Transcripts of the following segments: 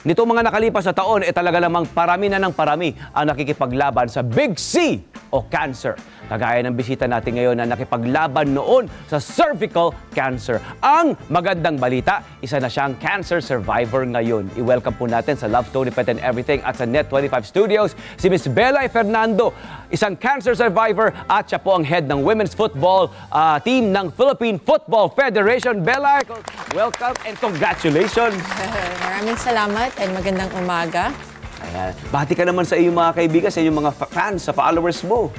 Nito mga nakalipas na taon, talaga namang parami na ng parami ang nakikipaglaban sa Big C o cancer. Kagaya ng bisita natin ngayon na nakipaglaban noon sa cervical cancer. Ang magandang balita, isa na siyang cancer survivor ngayon. I-welcome po natin sa Love, Tony, Pet and Everything at sa Net25 Studios si Miss Belay Fernando, isang cancer survivor at siya po ang head ng women's football team ng Philippine Football Federation. Belay, welcome and congratulations! Maraming salamat and magandang umaga. Ayan. Bati ka naman sa iyong mga kaibigan, sa iyong mga fans, sa followers mo.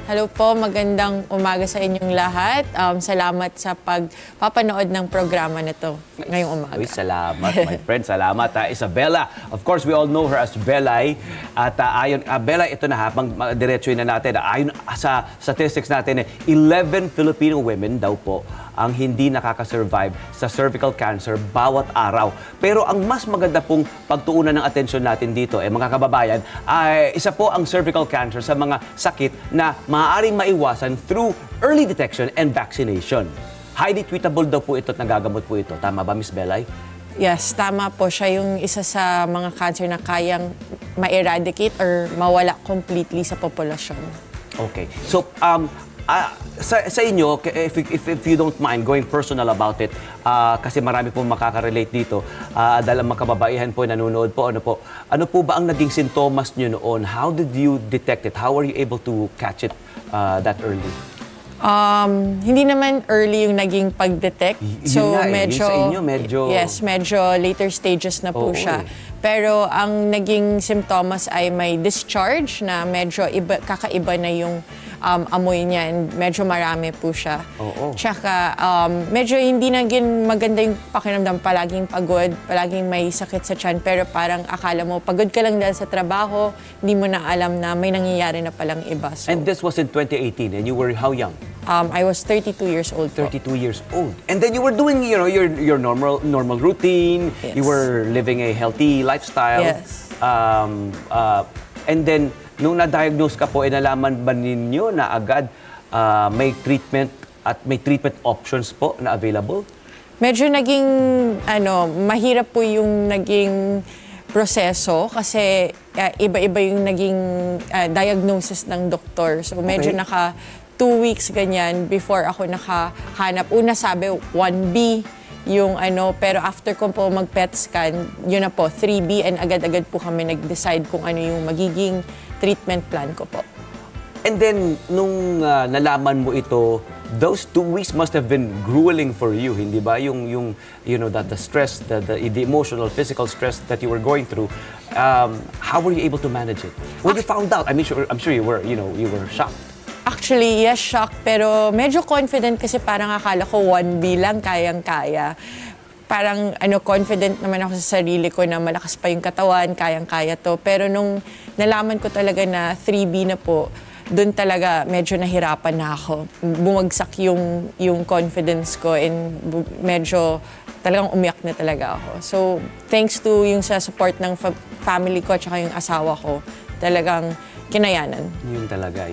Hello po, magandang umaga sa inyong lahat. Salamat sa pagpapanood ng programa na to ngayong umaga. Uy, salamat, my friend. Salamat, Isabella. Of course, we all know her as Belay. At ayon, Belay, ito na habang diretsuin na natin. Ayon sa statistics natin, 11 Filipino women daw po ang hindi nakakasurvive sa cervical cancer bawat araw. Pero ang mas maganda pong pagtuunan ng atensyon natin dito, mga kababayan, ay isa po ang cervical cancer sa mga sakit na maaaring maiwasan through early detection and vaccination. Highly treatable daw po ito at nagagamot po ito. Tama ba, Miss Belay? Yes, tama po. Siya yung isa sa mga cancer na kayang ma-eradicate or mawala completely sa populasyon. Okay. So, sa inyo, if you don't mind going personal about it, kasi marami pong makaka-relate dito, dahil ang mga kababaihan po, nanonood po, ano po ba ang naging sintomas nyo noon? How did you detect it? How were you able to catch it that early? Hindi naman early yung naging pag-detect. So, medyo, sa inyo, yes, medyo later stages na po siya. Pero ang naging symptoms ay may discharge na medyo kakaiba na yung amoy niya and medyo marami po siya. Tsaka medyo hindi naging maganda yung pakiramdam, palaging pagod, palaging may sakit sa tiyan, pero parang akala mo pagod ka lang dahil sa trabaho, hindi mo na alam na may nangyayari na palang iba. So, and this was in 2018 and you were how young? I was 32 years old. 32 years old. And then you were doing, your normal routine. Yes. You were living a healthy lifestyle. Yes. And then nung na-diagnose ka po, nalaman ba ninyo na agad may treatment at may treatment options po na available? Medyo naging mahirap po yung naging proseso kasi iba-iba yung naging diagnosis ng doktor. So medyo naka 2 weeks ganyan before ako nakahanap. Una sabi 1B yung pero after ko po mag-PET scan, yun na po, 3B, and agad-agad po kami nag-decide kung ano yung magiging treatment plan ko po. And then, nung nalaman mo ito, those 2 weeks must have been grueling for you, hindi ba? Yung the stress, the emotional, physical stress that you were going through, how were you able to manage it? When you found out, I'm sure you were, you were shocked. Actually, yes, shock. Pero medyo confident kasi parang akala ko 1B lang, kayang-kaya. Parang confident naman ako sa sarili ko na malakas pa yung katawan, kayang-kaya to. Pero nung nalaman ko talaga na 3B na po, doon talaga medyo nahirapan na ako. Bumagsak yung confidence ko and medyo talagang umiyak na talaga ako. So, thanks to yung sa support ng family ko at saka yung asawa ko, talagang kinayanan. Yun talaga,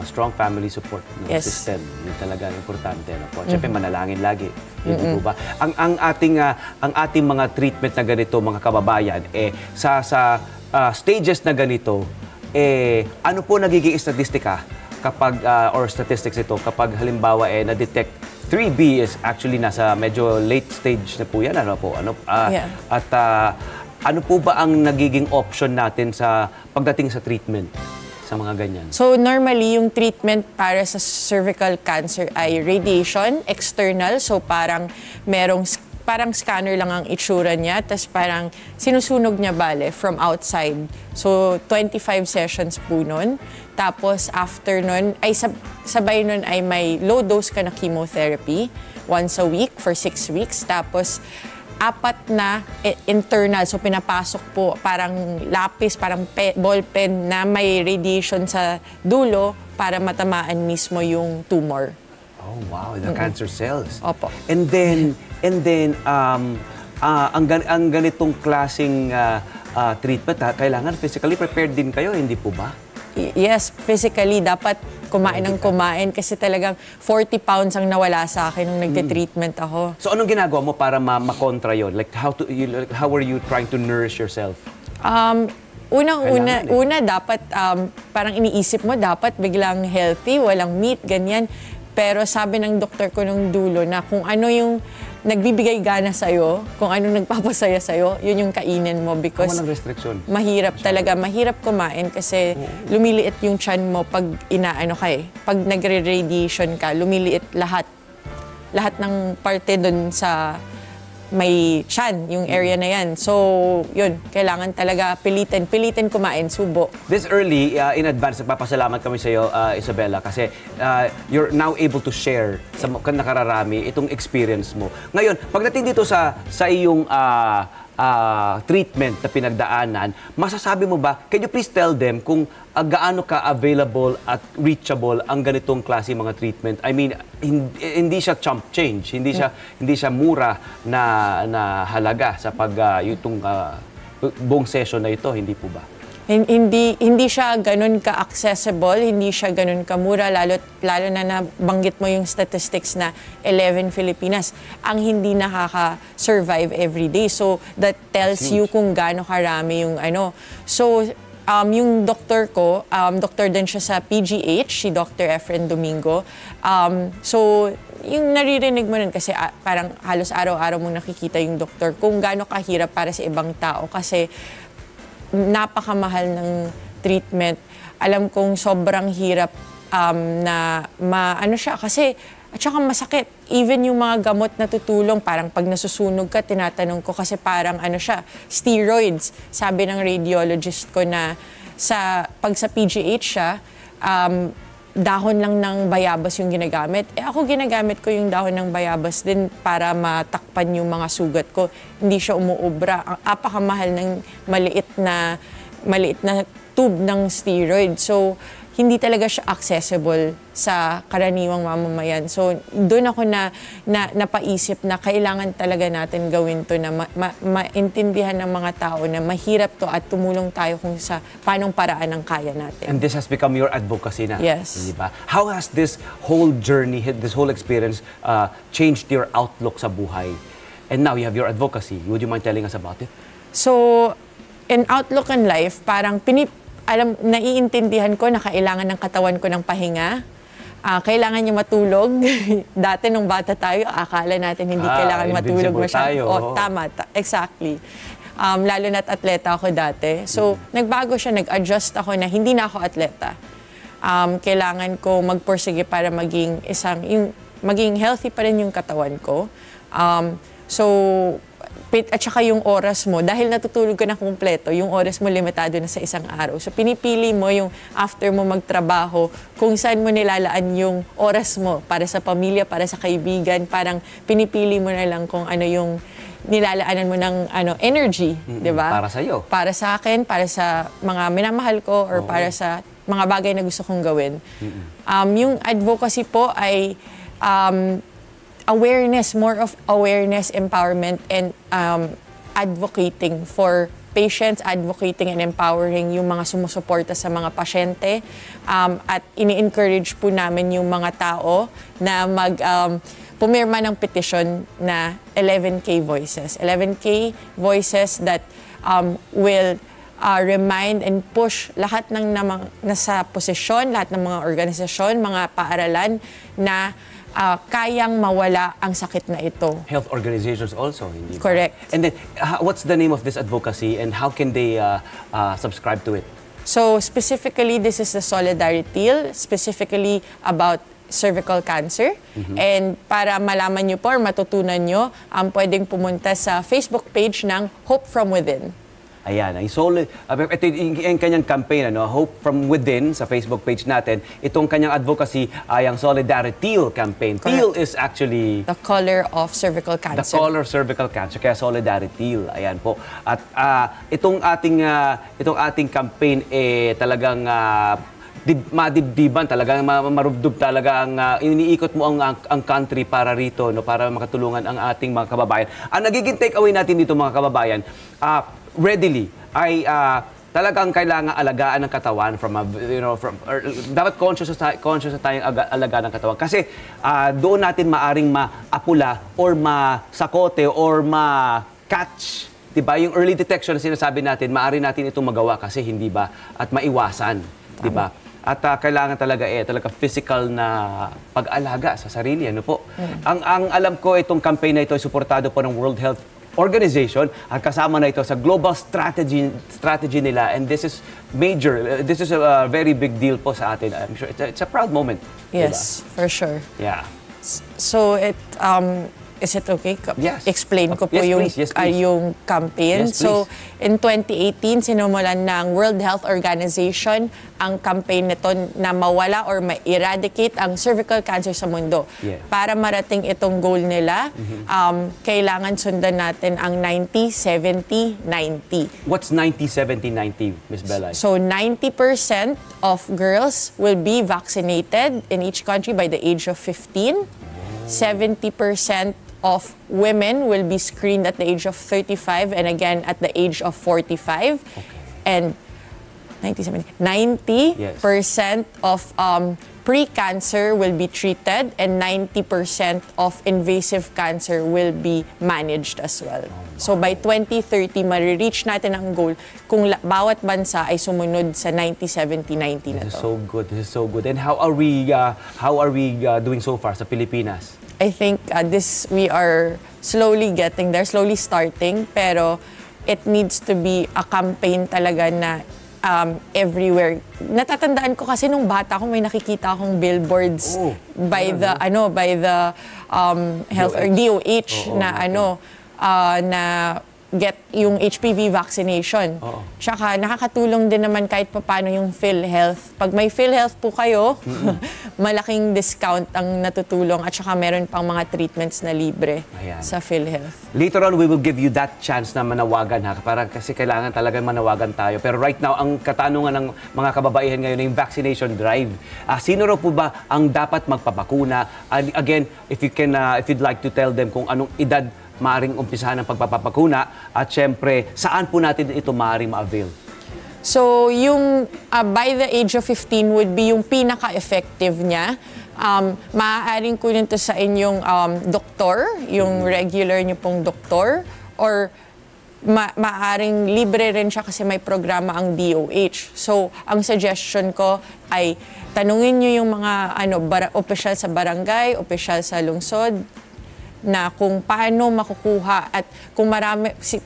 strong family support system. Yun talaga importante, po. Siyempre, manalangin lagi. Hindi po ba? Ang ating mga treatment na ganito, mga kababayan, sa stages na ganito, ano po nagiging statistika kapag or statistics ito kapag halimbawa na-detect 3B is actually nasa medyo late stage na po yan, at ano po ba ang nagiging option natin sa pagdating sa treatment sa mga ganyan? So normally, yung treatment para sa cervical cancer ay radiation, external. So parang parang scanner lang ang itsura niya, tapos parang sinusunog niya from outside. So 25 sessions po nun. Tapos after nun, sabay nun ay may low dose ka na chemotherapy once a week for 6 weeks. Tapos 4 na internal, so pinapasok po parang lapis, parang ball pen na may radiation sa dulo para matamaan mismo yung tumor. Oh, wow, the cancer cells. Opo. And then ang ganitong klaseng treatment, kailangan physically prepared din kayo, hindi po ba? Yes, physically dapat kumain ng kumain kasi talagang 40 pounds ang nawala sa akin nung nagte-treatment ako. So anong ginagawa mo para makontra yon? Like how were you trying to nourish yourself? Una dapat parang iniisip mo dapat biglang healthy, walang meat, ganyan. Pero sabi ng doktor ko nung dulo na kung ano yung nagbibigay gana sa'yo, kung ano nagpapasaya sa'yo, yun yung kainin mo because walang restriction. Mahirap talaga, mahirap kumain kasi lumiliit yung tiyan mo pag inaano ka eh. Pag nagre-radiation ka, lumiliit lahat. Lahat ng parte dun sa may tiyan, yung area na yan. So, yun, kailangan talaga pilitin kumain, subo. This early, in advance, nagpapasalamat kami sa iyo, Isabella, kasi you're now able to share sa nakararami itong experience mo. Ngayon, pagdating dito sa iyong treatment na pinagdaanan, masasabi mo ba, can you please tell them kung gaano ka available at reachable ang ganitong klase mga treatment? I mean, hindi siya chump change, hindi siya mura na halaga sa itong buong session na ito, hindi po ba? Hindi siya ganun ka-accessible, hindi siya ganun kamura, lalo na nabanggit mo yung statistics na 11 Filipinas ang hindi nakaka-survive every day. So, that tells you kung gaano karami yung ano. So, yung doktor ko, doktor din siya sa PGH, si Dr. Efren Domingo. So, yung naririnig mo nun kasi parang halos araw-araw mong nakikita yung doktor kung gaano kahirap para sa ibang tao kasi napakamahal ng treatment. Alam kong sobrang hirap na maano siya kasi at saka masakit. Even yung mga gamot na tutulong, parang pag nasusunog ka, tinatanong ko kasi parang ano siya, steroids. Sabi ng radiologist ko na pag sa PGH siya, dahon lang ng bayabas yung ginagamit. Ako ginagamit ko yung dahon ng bayabas din para matakpan yung mga sugat ko. Hindi siya umuubra. Ang apakamahal ng maliit na tube ng steroid. So, hindi talaga siya accessible sa karaniwang mamamayan. So, doon ako napaisip na kailangan talaga natin gawin to na maintindihan ng mga tao na mahirap to at tumulong tayo kung sa paanong paraan ang kaya natin. And this has become your advocacy na. Yes. Diba? How has this whole journey, this whole experience changed your outlook sa buhay? And now you have your advocacy. Would you mind telling us about it? So, in outlook on life, parang naiintindihan ko na kailangan ng katawan ko ng pahinga. Kailangan niya matulog. Dati nung bata tayo, akala natin hindi kailangan matulog masyado. Tama, exactly. Lalo na't atleta ako dati. So, nagbago siya, nag-adjust ako na hindi na ako atleta. Kailangan ko magpursige para maging healthy pa rin yung katawan ko. At saka yung oras mo, dahil natutulog ka na kumpleto, yung oras mo limitado na sa isang araw. So pinipili mo yung after mo magtrabaho, kung saan mo nilalaan yung oras mo para sa pamilya, para sa kaibigan, parang pinipili mo na lang kung ano yung nilalaanan mo ng energy, di ba? Para sa iyo. Para sa akin, para sa mga minamahal ko, or para sa mga bagay na gusto kong gawin. Yung advocacy po ay awareness, more of awareness, empowerment, and advocating for patients, advocating and empowering yung mga sumusuporta sa mga pasyente. At ini-encourage po namin yung mga tao na pumirma ng petition na 11K Voices. 11K Voices that will remind and push lahat ng nasa posisyon, lahat ng mga organisasyon, mga paaralan na kayang mawala ang sakit na ito. Health organizations also, hindi ba? Correct. And then, what's the name of this advocacy and how can they subscribe to it? So, specifically, this is the Solidarity, specifically about cervical cancer. And para malaman nyo po or matutunan nyo, pwedeng pumunta sa Facebook page ng Hope From Within. Ayan, ito yung kanyang campaign, Hope From Within, sa Facebook page natin. Itong kanyang advocacy ay ang Solidarity campaign. Teal is actually the color of cervical cancer. The color of cervical cancer, kaya Solidarity. Ayan po. At itong ating campaign talagang madibdiban, talagang marubdob talaga iniikot mo ang country para rito, para makatulungan ang ating mga kababayan. Ang nagiging take away natin dito, mga kababayan, readily ay talagang kailangan alagaan ng katawan from dapat conscious na tayong alagaan ng katawan kasi doon natin maaring maapula or masakote or ma-catch. Diba? Yung early detection na sinasabi natin, maaari natin itong magawa kasi hindi ba at maiwasan, diba? At kailangan talaga physical na pag-alaga sa sarili, ano po. Ang alam ko itong campaign na ito ay suportado po ng World Health Organization at kasama na ito sa global strategy nila, and this is major. This is a very big deal po sa atin. I'm sure it's a proud moment. Yes, diba? for sure. Yeah. So is it okay? Yes. Explain ko po Yes, yung, please. Yes, please. yung campaign. Yes, please. So, in 2018, sinimulan ng World Health Organization ang campaign nito na mawala or ma-eradicate ang cervical cancer sa mundo. Yeah. Para marating itong goal nila, kailangan sundan natin ang 90-70-90. What's 90-70-90, Ms. Belay? So 90% of girls will be vaccinated in each country by the age of 15. 70% of women will be screened at the age of 35 and again at the age of 45. Okay. And 90% of pre-cancer will be treated and 90% of invasive cancer will be managed as well. So by 2030, ma-reach natin ang goal kung bawat bansa ay sumunod sa 90-70-90 na to. This is so good. This is so good. And how are we doing so far sa Pilipinas? I think we are slowly getting there, slowly starting, pero it needs to be a campaign talaga na everywhere. Natatandaan ko kasi nung bata ko may nakikita akong billboards by the health or DOH na get yung HPV vaccination. Tsaka nakakatulong din naman kahit paano yung PhilHealth. Pag may PhilHealth po kayo, malaking discount ang natutulong at saka meron pang mga treatments na libre sa PhilHealth. Later on, we will give you that chance na manawagan para kasi kailangan talaga manawagan tayo. Pero right now, ang katanungan ng mga kababaihan ngayon ay yung vaccination drive. Sino raw po ba ang dapat magpapakuna? Again, if you'd like to tell them kung anong edad maaring umpisahan ng pagpapakuna at syempre, saan po natin ito maaring ma-avail? So, yung by the age of 15 would be yung pinaka-effective niya. Maaaring kunin to sa inyong doktor, yung regular niyo pong doktor, or maaaring libre rin siya kasi may programa ang DOH. So, ang suggestion ko ay tanungin niyo yung mga opisyal sa barangay, opisyal sa lungsod, na kung paano makukuha at kung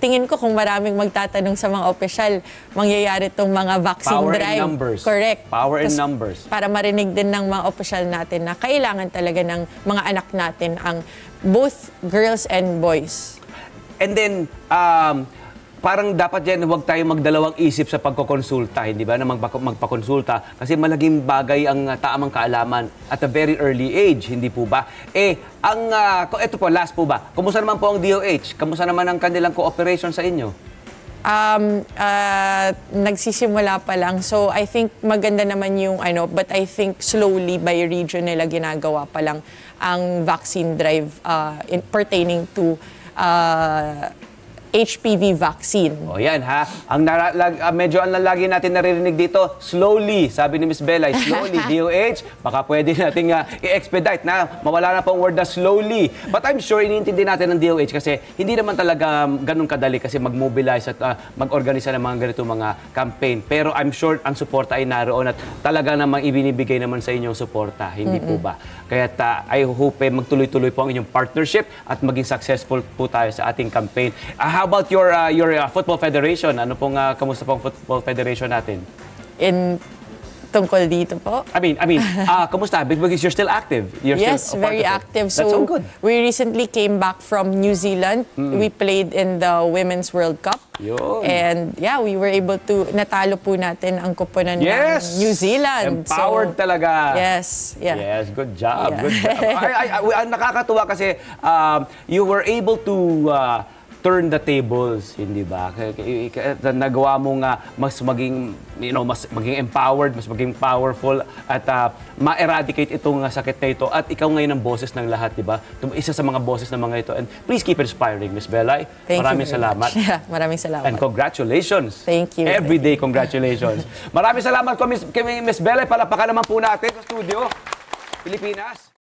tingin ko kung maraming magtatanong sa mga opisyal, mangyayari itong mga vaccine Power drive. in numbers. Correct. Power in numbers. Para marinig din ng mga opisyal natin na kailangan talaga ng mga anak natin ang both girls and boys. And then, parang dapat yan, huwag tayo magdalawang isip sa pagkokonsulta, hindi ba? Na magpakonsulta. Kasi malaking bagay ang tamang kaalaman at a very early age, hindi po ba? Ito po, last po ba? Kumusta naman po ang DOH? Kumusta naman ang kanilang cooperation sa inyo? Nagsisimula pa lang. So, I think maganda naman yung but I think slowly by region nila ginagawa pa lang ang vaccine drive pertaining to HPV vaccine. O yan ha. Medyo ang lagi natin naririnig dito, slowly, sabi ni Ms. Belay, slowly, DOH, baka pwede natin i-expedite na mawala na po ang word na slowly. But I'm sure iniintindi natin ng DOH kasi hindi naman talaga ganun kadali kasi mag-mobilize at mag-organisa ng mga ganito mga campaign. Pero I'm sure ang suporta ay naroon at talaga namang ibinibigay naman sa inyong suporta. Hindi po ba? Kaya I hope magtuloy-tuloy po ang inyong partnership at maging successful po tayo sa ating campaign. How about your football federation? Ano pong kamusta pong football federation natin? Tungkol dito po? I mean, kamusta? Because you're still active. Yes, very active. That's so good. We recently came back from New Zealand. We played in the Women's World Cup. Yun. And yeah, we were able to, natalo po natin ang koponan ng New Zealand. Empowered talaga. Yes. Yeah. Yes, good job. Yeah. Good job. Nakakatuwa kasi you were able to turn the tables, hindi ba? Nagawa mo nga mas maging, mas maging empowered, mas maging powerful at ma-eradicate itong sakit na ito. At ikaw ngayon ang boses ng lahat, di ba? Isa sa mga boses ng mga ito. And please keep inspiring, Miss Belay. Maraming salamat. Yeah, maraming salamat. And congratulations. Thank you. Everyday congratulations. Maraming salamat ko, Miss Belay. Palapakan naman po natin sa studio. Pilipinas.